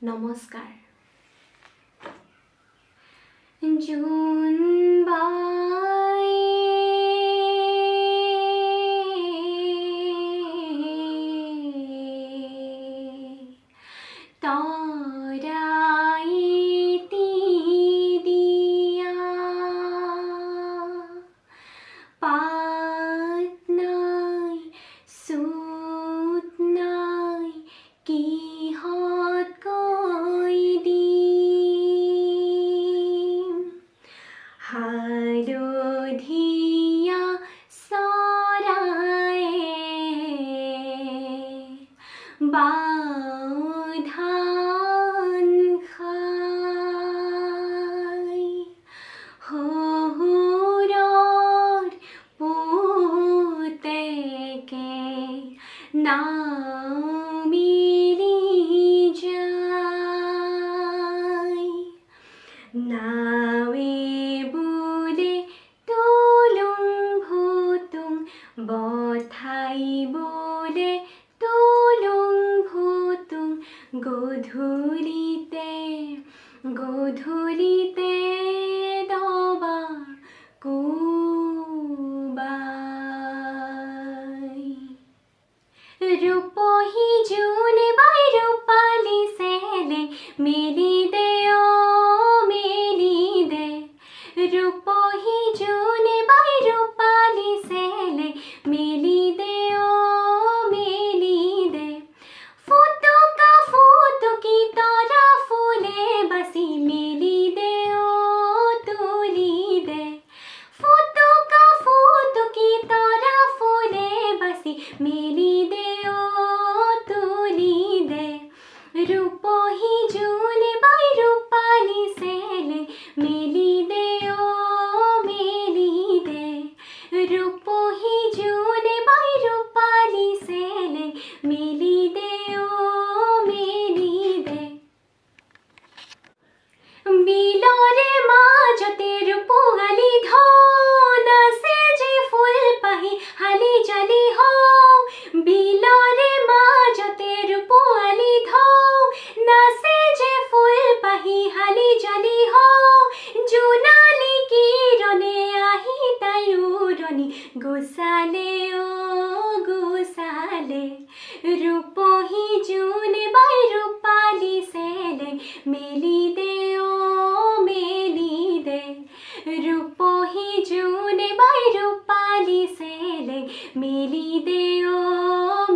নমস্কাৰ। জোনবাই তৰাইতি দিয়া পাত নাই চুত নাই কিহত কৈ দিম হালধীয়া চৰায়ে ধান খাই শহুৰৰ পুতেকে নামিলি যায় নাৱে বোলে তুলুং ভুতুং বঠাই বোলে তুলুং ভুতুং গধূলিতে দবা কোবাই ৰূপহী জোনে বাই ৰূপালী চেলে মেলি দে মেলি দে ৰূপহী জোনে বাই ৰূপালী চেলে মেলি দে মেলি দে ফুটুকা ফুটুকি তৰা ফুলে বাচি মেলি দে তুলি দে ফুটুকা ফুটুকি তৰা ফুলে বাচি মেলি দে তুলি দে ৰূপহী জোনে বাই ৰূপালী চেলে মেলি দে মেলি দে ৰূপহী জোনে বাই ৰূপালী চেলে মেলি দে মেলি দে বিলৰে মাজতে ৰূপালী ধন আছে যে ফুল পাহি হালি জালি হওঁ বিলৰে মাজতে ৰূপালী ধন নাচে যে ফুল পাহি হালি জালি হওঁ জোনালী কিৰণে আহি তাই উৰণি গুচালে গুচালে ৰূপহী জোনে বাই ৰূপালী চেলে মেলি দে মেলি দে ৰূপহী জোনে বাই ৰূপালী চেলে মেলি দে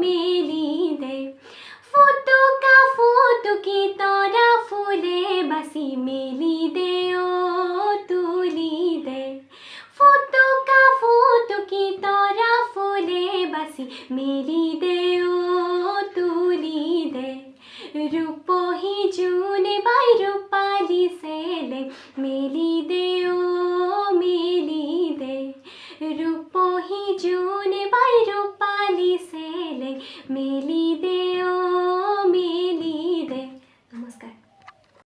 মেলি দে ফুটুকা ফুটুকি তৰা ফুলে বাচি মেলি দে তুলি দে ফুটুকা ফুটুকি তৰা ফুলে বাচি মেলি দে তুলি দে ৰূপহী জোনে বাই ৰূপালী চেলে মেলি দে মেলি দে ৰূপহী জোনে বাই ৰূপালী চেলে মেলি দে